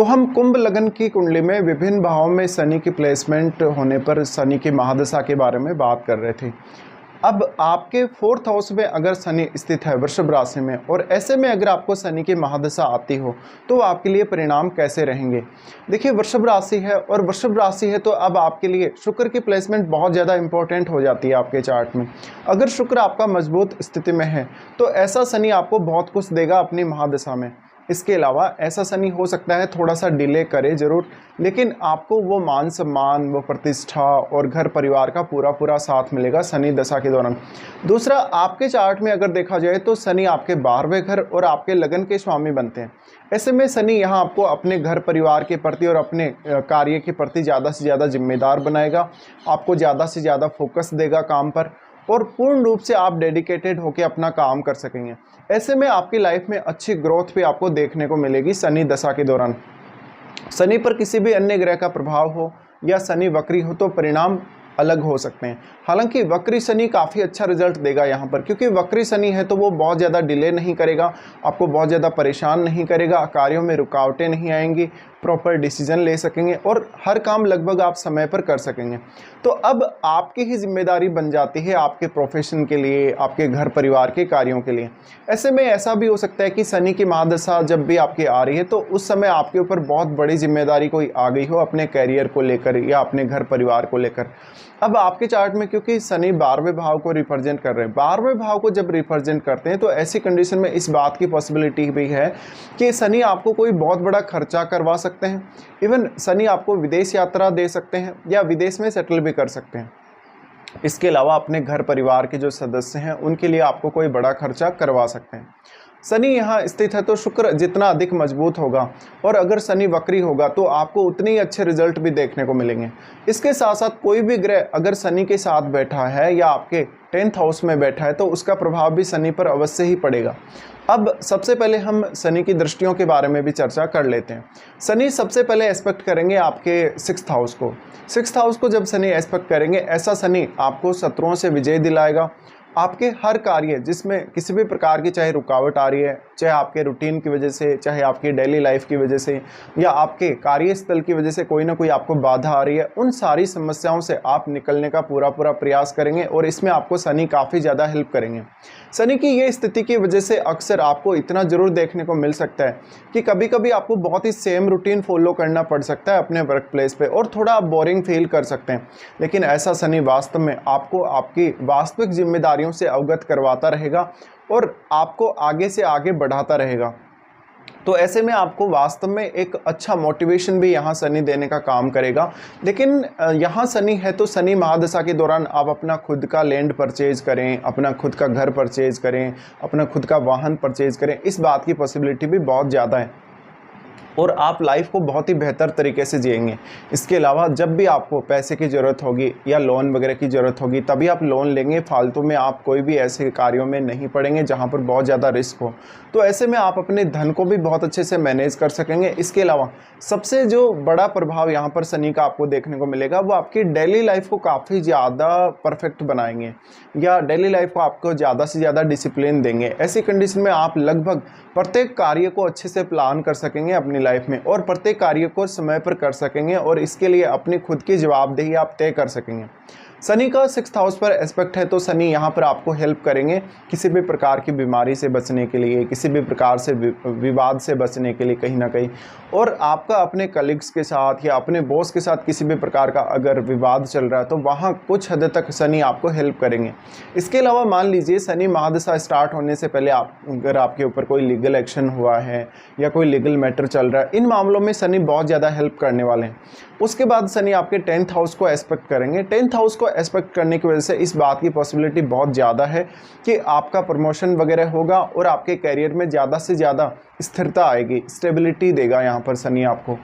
हम कुंभ लग्न की कुंडली में विभिन्न भावों में शनि की प्लेसमेंट होने पर शनि की महादशा के बारे में बात कर रहे थे। अब आपके 4th हाउस में अगर शनि स्थित है वृषभ राशि में, और ऐसे में अगर आपको शनि की महादशा आती हो तो आपके लिए परिणाम कैसे रहेंगे। देखिए, वृषभ राशि है और वृषभ राशि है तो अब आपके लिए शुक्र की प्लेसमेंट बहुत ज़्यादा इंपॉर्टेंट हो जाती है आपके चार्ट में। अगर शुक्र आपका मजबूत स्थिति में है तो ऐसा शनि आपको बहुत कुछ देगा अपनी महादशा में। इसके अलावा ऐसा शनि हो सकता है थोड़ा सा डिले करे ज़रूर, लेकिन आपको वो मान सम्मान, वो प्रतिष्ठा और घर परिवार का पूरा साथ मिलेगा शनि दशा के दौरान। दूसरा, आपके चार्ट में अगर देखा जाए तो शनि आपके 12वें घर और आपके लगन के स्वामी बनते हैं। ऐसे में शनि यहाँ आपको अपने घर परिवार के प्रति और अपने कार्य के प्रति ज़्यादा से ज़्यादा जिम्मेदार बनाएगा, आपको ज़्यादा से ज़्यादा फोकस देगा काम पर, और पूर्ण रूप से आप डेडिकेटेड होकर अपना काम कर सकेंगे। ऐसे में आपकी लाइफ में अच्छी ग्रोथ भी आपको देखने को मिलेगी शनि दशा के दौरान। शनि पर किसी भी अन्य ग्रह का प्रभाव हो या शनि वक्री हो तो परिणाम अलग हो सकते हैं। हालांकि वक्री शनि काफ़ी अच्छा रिजल्ट देगा यहाँ पर, क्योंकि वक्री शनि है तो वो बहुत ज़्यादा डिले नहीं करेगा, आपको बहुत ज़्यादा परेशान नहीं करेगा, कार्यों में रुकावटें नहीं आएंगी, प्रॉपर डिसीजन ले सकेंगे और हर काम लगभग आप समय पर कर सकेंगे। तो अब आपकी ही जिम्मेदारी बन जाती है आपके प्रोफेशन के लिए, आपके घर परिवार के कार्यों के लिए। ऐसे में ऐसा भी हो सकता है कि शनि की महादशा जब भी आपकी आ रही है तो उस समय आपके ऊपर बहुत बड़ी जिम्मेदारी कोई आ गई हो अपने कैरियर को लेकर या अपने घर परिवार को लेकर। अब आपके चार्ट में क्योंकि शनि 12वें भाव को रिप्रेजेंट कर रहे हैं, 12वें भाव को जब रिप्रेजेंट करते हैं तो ऐसी कंडीशन में इस बात की पॉसिबिलिटी भी है कि शनि आपको कोई बहुत बड़ा खर्चा करवा सकते हैं। इवन शनि आपको विदेश यात्रा दे सकते हैं या विदेश में सेटल भी कर सकते हैं। इसके अलावा अपने घर परिवार के जो सदस्य हैं उनके लिए आपको कोई बड़ा खर्चा करवा सकते हैं। शनि यहाँ स्थित है तो शुक्र जितना अधिक मजबूत होगा, और अगर शनि वक्री होगा तो आपको उतने ही अच्छे रिजल्ट भी देखने को मिलेंगे। इसके साथ साथ कोई भी ग्रह अगर शनि के साथ बैठा है या आपके 10th हाउस में बैठा है तो उसका प्रभाव भी शनि पर अवश्य ही पड़ेगा। अब सबसे पहले हम शनि की दृष्टियों के बारे में भी चर्चा कर लेते हैं। शनि सबसे पहले एस्पेक्ट करेंगे आपके 6th हाउस को। 6th हाउस को जब शनि एस्पेक्ट करेंगे, ऐसा शनि आपको शत्रुओं से विजय दिलाएगा। आपके हर कार्य जिसमें किसी भी प्रकार की चाहे रुकावट आ रही है, चाहे आपके रूटीन की वजह से, चाहे आपकी डेली लाइफ की वजह से या आपके कार्यस्थल की वजह से कोई ना कोई आपको बाधा आ रही है, उन सारी समस्याओं से आप निकलने का पूरा प्रयास करेंगे और इसमें आपको शनि काफ़ी ज़्यादा हेल्प करेंगे। शनि की ये स्थिति की वजह से अक्सर आपको इतना ज़रूर देखने को मिल सकता है कि कभी कभी आपको बहुत ही सेम रूटीन फॉलो करना पड़ सकता है अपने वर्क प्लेस पे और थोड़ा आप बोरिंग फील कर सकते हैं। लेकिन ऐसा शनि वास्तव में आपको आपकी वास्तविक जिम्मेदारियों से अवगत करवाता रहेगा और आपको आगे से आगे बढ़ाता रहेगा। तो ऐसे में आपको वास्तव में एक अच्छा मोटिवेशन भी यहाँ शनि देने का काम करेगा। लेकिन यहाँ शनि है तो शनि महादशा के दौरान आप अपना खुद का लैंड परचेज करें, अपना खुद का घर परचेज करें, अपना खुद का वाहन परचेज करें, इस बात की पॉसिबिलिटी भी बहुत ज़्यादा है और आप लाइफ को बहुत ही बेहतर तरीके से जिएंगे। इसके अलावा जब भी आपको पैसे की ज़रूरत होगी या लोन वगैरह की ज़रूरत होगी तभी आप लोन लेंगे, फालतू में आप कोई भी ऐसे कार्यों में नहीं पड़ेंगे जहां पर बहुत ज़्यादा रिस्क हो। तो ऐसे में आप अपने धन को भी बहुत अच्छे से मैनेज कर सकेंगे। इसके अलावा सबसे जो बड़ा प्रभाव यहाँ पर शनि का आपको देखने को मिलेगा वो आपकी डेली लाइफ को काफ़ी ज़्यादा परफेक्ट बनाएंगे या डेली लाइफ को आपको ज़्यादा से ज़्यादा डिसिप्लिन देंगे। ऐसी कंडीशन में आप लगभग प्रत्येक कार्य को अच्छे से प्लान कर सकेंगे अपनी लाइफ में और प्रत्येक कार्य को समय पर कर सकेंगे और इसके लिए अपनी खुद की जवाबदेही आप तय कर सकेंगे। शनि का 6th हाउस पर एस्पेक्ट है तो शनि यहाँ पर आपको हेल्प करेंगे किसी भी प्रकार की बीमारी से बचने के लिए, किसी भी प्रकार से विवाद से बचने के लिए कहीं ना कहीं, और आपका अपने कलीग्स के साथ या अपने बॉस के साथ किसी भी प्रकार का अगर विवाद चल रहा है तो वहाँ कुछ हद तक शनि आपको हेल्प करेंगे। इसके अलावा मान लीजिए शनि महादशा स्टार्ट होने से पहले अगर आपके ऊपर कोई लीगल एक्शन हुआ है या कोई लीगल मैटर चल रहा है, इन मामलों में शनि बहुत ज़्यादा हेल्प करने वाले हैं। उसके बाद शनि आपके 10th हाउस को एस्पेक्ट करेंगे। 10th हाउस को एस्पेक्ट करने की वजह से इस बात की पॉसिबिलिटी बहुत ज़्यादा है कि आपका प्रमोशन वगैरह होगा और आपके करियर में ज़्यादा से ज़्यादा स्थिरता आएगी, स्टेबिलिटी देगा यहाँ पर शनि आपको।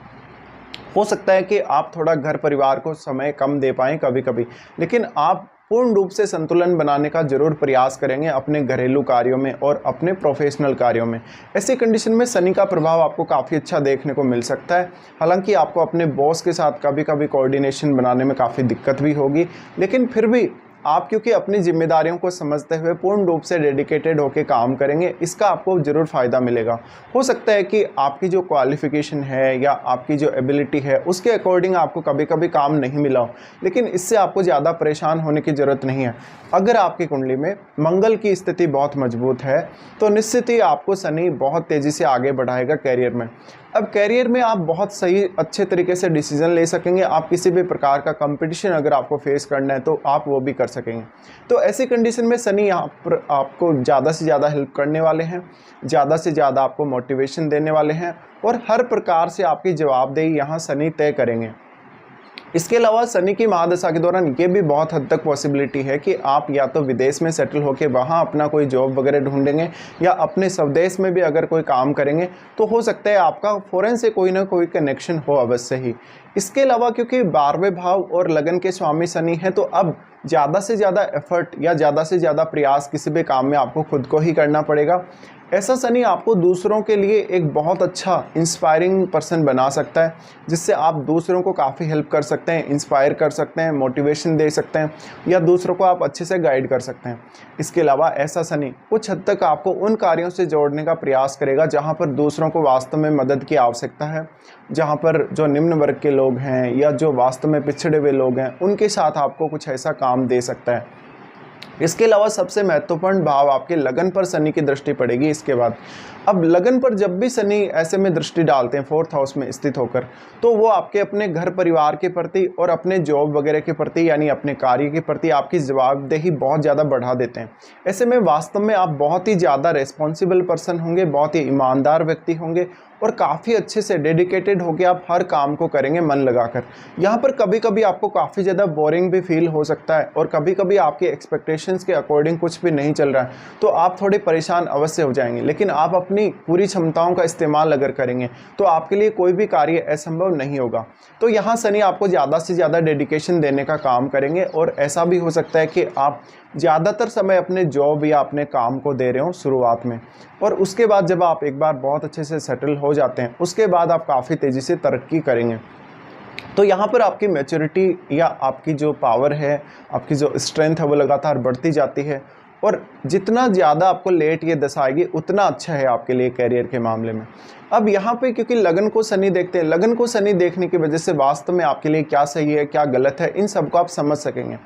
हो सकता है कि आप थोड़ा घर परिवार को समय कम दे पाएँ कभी कभी, लेकिन आप पूर्ण रूप से संतुलन बनाने का जरूर प्रयास करेंगे अपने घरेलू कार्यों में और अपने प्रोफेशनल कार्यों में। ऐसी कंडीशन में शनि का प्रभाव आपको काफ़ी अच्छा देखने को मिल सकता है। हालांकि आपको अपने बॉस के साथ कभी कभी कोऑर्डिनेशन बनाने में काफ़ी दिक्कत भी होगी, लेकिन फिर भी आप क्योंकि अपनी जिम्मेदारियों को समझते हुए पूर्ण रूप से डेडिकेटेड होकर काम करेंगे, इसका आपको ज़रूर फ़ायदा मिलेगा। हो सकता है कि आपकी जो क्वालिफ़िकेशन है या आपकी जो एबिलिटी है उसके अकॉर्डिंग आपको कभी कभी काम नहीं मिला हो, लेकिन इससे आपको ज़्यादा परेशान होने की ज़रूरत नहीं है। अगर आपकी कुंडली में मंगल की स्थिति बहुत मजबूत है तो निश्चित ही आपको शनि बहुत तेज़ी से आगे बढ़ाएगा कैरियर में। अब कैरियर में आप बहुत सही अच्छे तरीके से डिसीजन ले सकेंगे। आप किसी भी प्रकार का कंपटीशन अगर आपको फेस करना है तो आप वो भी कर सकेंगे। तो ऐसी कंडीशन में शनि यहाँ पर आपको ज़्यादा से ज़्यादा हेल्प करने वाले हैं, ज़्यादा से ज़्यादा आपको मोटिवेशन देने वाले हैं और हर प्रकार से आपकी जवाबदेही यहाँ शनि तय करेंगे। इसके अलावा शनि की महादशा के दौरान ये भी बहुत हद तक पॉसिबिलिटी है कि आप या तो विदेश में सेटल होकर वहाँ अपना कोई जॉब वगैरह ढूंढेंगे या अपने स्वदेश में भी अगर कोई काम करेंगे तो हो सकता है आपका फ़ौरन से कोई ना कोई कनेक्शन हो अवश्य ही। इसके अलावा क्योंकि 12वें भाव और लगन के स्वामी शनि हैं तो अब ज़्यादा से ज़्यादा एफर्ट या ज़्यादा से ज़्यादा प्रयास किसी भी काम में आपको खुद को ही करना पड़ेगा। ऐसा शनि आपको दूसरों के लिए एक बहुत अच्छा इंस्पायरिंग पर्सन बना सकता है, जिससे आप दूसरों को काफ़ी हेल्प कर सकते हैं, इंस्पायर कर सकते हैं, मोटिवेशन दे सकते हैं या दूसरों को आप अच्छे से गाइड कर सकते हैं। इसके अलावा ऐसा शनि कुछ हद तक आपको उन कार्यों से जोड़ने का प्रयास करेगा जहां पर दूसरों को वास्तव में मदद की आवश्यकता है, जहां पर जो निम्न वर्ग के लोग हैं या जो वास्तव में पिछड़े हुए लोग हैं उनके साथ आपको कुछ ऐसा काम दे सकता है। इसके अलावा सबसे महत्वपूर्ण भाव आपके लगन पर शनि की दृष्टि पड़ेगी। इसके बाद अब लगन पर जब भी शनि ऐसे में दृष्टि डालते हैं 4th हाउस में स्थित होकर, तो वो आपके अपने घर परिवार के प्रति और अपने जॉब वगैरह के प्रति यानी अपने कार्य के प्रति आपकी जवाबदेही बहुत ज़्यादा बढ़ा देते हैं। ऐसे में वास्तव में आप बहुत ही ज़्यादा रेस्पॉन्सिबल पर्सन होंगे, बहुत ही ईमानदार व्यक्ति होंगे और काफ़ी अच्छे से डेडिकेटेड होकर आप हर काम को करेंगे मन लगाकर। यहाँ पर कभी कभी आपको काफ़ी ज़्यादा बोरिंग भी फील हो सकता है और कभी कभी आपके एक्सपेक्टेशंस के अकॉर्डिंग कुछ भी नहीं चल रहा है तो आप थोड़े परेशान अवश्य हो जाएंगे, लेकिन आप अपनी पूरी क्षमताओं का इस्तेमाल अगर करेंगे तो आपके लिए कोई भी कार्य असंभव नहीं होगा। तो यहाँ शनि आपको ज़्यादा से ज़्यादा डेडिकेशन देने का काम करेंगे और ऐसा भी हो सकता है कि आप ज़्यादातर समय अपने जॉब या अपने काम को दे रहे हो शुरुआत में, और उसके बाद जब आप एक बार बहुत अच्छे से सेटल हो जाते हैं उसके बाद आप काफ़ी तेज़ी से तरक्की करेंगे। तो यहाँ पर आपकी मैच्योरिटी या आपकी जो पावर है, आपकी जो स्ट्रेंथ है वो लगातार बढ़ती जाती है और जितना ज़्यादा आपको लेट ये दशा आएगी उतना अच्छा है आपके लिए कैरियर के मामले में। अब यहाँ पे क्योंकि लगन को शनि देखते हैं, लगन को शनि देखने की वजह से वास्तव में आपके लिए क्या सही है क्या गलत है इन सबको आप समझ सकेंगे।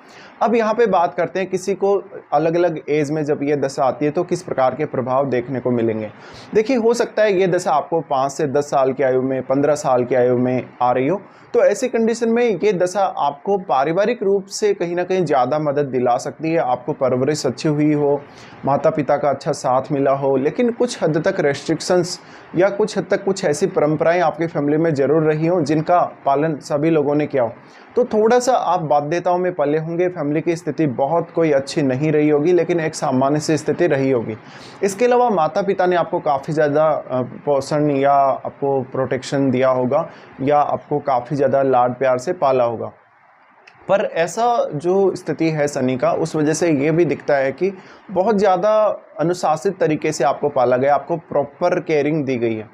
अब यहाँ पे बात करते हैं किसी को अलग अलग एज में जब ये दशा आती है तो किस प्रकार के प्रभाव देखने को मिलेंगे। देखिए हो सकता है ये दशा आपको 5 से 10 साल की आयु में, 15 साल की आयु में आ रही हो, तो ऐसी कंडीशन में ये दशा आपको पारिवारिक रूप से कहीं ना कहीं ज़्यादा मदद दिला सकती है। आपको परवरिश अच्छी हुई हो, माता पिता का अच्छा साथ मिला हो, लेकिन कुछ हद तक रेस्ट्रिक्शंस या कुछ हद तक कुछ ऐसी परंपराएं आपकी फैमिली में ज़रूर रही हो जिनका पालन सभी लोगों ने किया हो, तो थोड़ा सा आप बाध्यताओं में पले होंगे। फैमिली की स्थिति बहुत कोई अच्छी नहीं रही होगी लेकिन एक सामान्य सी स्थिति रही होगी। इसके अलावा माता पिता ने आपको काफ़ी ज़्यादा पोषण या आपको प्रोटेक्शन दिया होगा या आपको काफ़ी ज़्यादा लाड प्यार से पाला होगा। पर ऐसा जो स्थिति है शनि का उस वजह से ये भी दिखता है कि बहुत ज़्यादा अनुशासित तरीके से आपको पाला गया, आपको प्रॉपर केयरिंग दी गई है।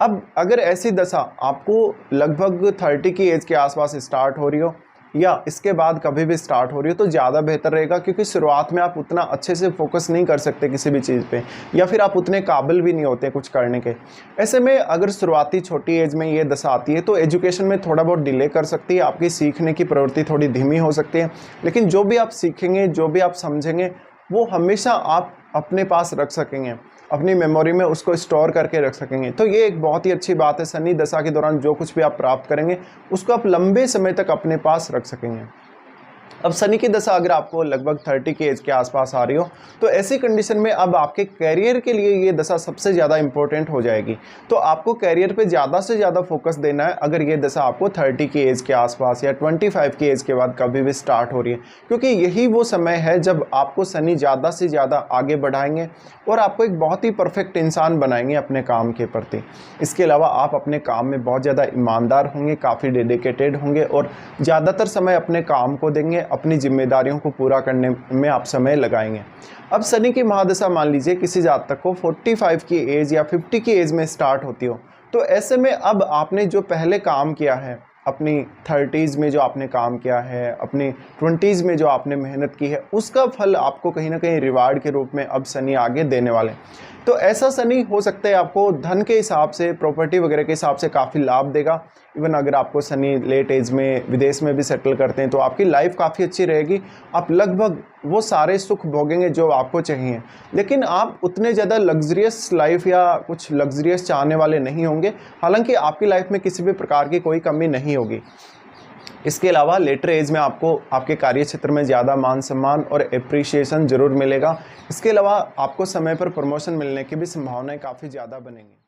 अब अगर ऐसी दशा आपको लगभग 30 की एज के आसपास स्टार्ट हो रही हो या इसके बाद कभी भी स्टार्ट हो रही हो तो ज़्यादा बेहतर रहेगा, क्योंकि शुरुआत में आप उतना अच्छे से फोकस नहीं कर सकते किसी भी चीज़ पे या फिर आप उतने काबिल भी नहीं होते कुछ करने के। ऐसे में अगर शुरुआती छोटी एज में ये दशा आती है तो एजुकेशन में थोड़ा बहुत डिले कर सकती है, आपकी सीखने की प्रवृत्ति थोड़ी धीमी हो सकती है, लेकिन जो भी आप सीखेंगे, जो भी आप समझेंगे वो हमेशा आप अपने पास रख सकेंगे, अपनी मेमोरी में उसको स्टोर करके रख सकेंगे। तो ये एक बहुत ही अच्छी बात है, शनि दशा के दौरान जो कुछ भी आप प्राप्त करेंगे उसको आप लंबे समय तक अपने पास रख सकेंगे। अब शनि की दशा अगर आपको लगभग 30 की एज के आसपास आ रही हो तो ऐसी कंडीशन में अब आपके कैरियर के लिए ये दशा सबसे ज़्यादा इंपॉर्टेंट हो जाएगी। तो आपको कैरियर पे ज़्यादा से ज़्यादा फोकस देना है अगर ये दशा आपको 30 की एज के आसपास या 25 की एज के बाद कभी भी स्टार्ट हो रही है, क्योंकि यही वो समय है जब आपको शनि ज़्यादा से ज़्यादा आगे बढ़ाएंगे और आपको एक बहुत ही परफेक्ट इंसान बनाएंगे अपने काम के प्रति। इसके अलावा आप अपने काम में बहुत ज़्यादा ईमानदार होंगे, काफ़ी डेडिकेटेड होंगे और ज़्यादातर समय अपने काम को देंगे, अपनी जिम्मेदारियों को पूरा करने में आप समय लगाएंगे। अब शनि की महादशा मान लीजिए किसी जातक को 45 की एज या 50 की एज में स्टार्ट होती हो, तो ऐसे में अब आपने जो पहले काम किया है अपनी 30s में जो आपने काम किया है, अपनी 20s में जो आपने मेहनत की है, उसका फल आपको कहीं ना कहीं रिवार्ड के रूप में अब शनि आगे देने वाले हैं। तो ऐसा शनि हो सकता है आपको धन के हिसाब से, प्रॉपर्टी वगैरह के हिसाब से काफ़ी लाभ देगा। इवन अगर आपको शनि लेट एज में विदेश में भी सेटल करते हैं तो आपकी लाइफ काफ़ी अच्छी रहेगी। आप लगभग वो सारे सुख भोगेंगे जो आपको चाहिए, लेकिन आप उतने ज़्यादा लग्जरियस लाइफ या कुछ लग्जरियस चाहने वाले नहीं होंगे। हालांकि आपकी लाइफ में किसी भी प्रकार की कोई कमी नहीं होगी। इसके अलावा लेटर एज में आपको आपके कार्य क्षेत्र में ज़्यादा मान सम्मान और एप्रिसिएशन ज़रूर मिलेगा। इसके अलावा आपको समय पर प्रमोशन मिलने की भी संभावनाएं काफ़ी ज़्यादा बनेंगी।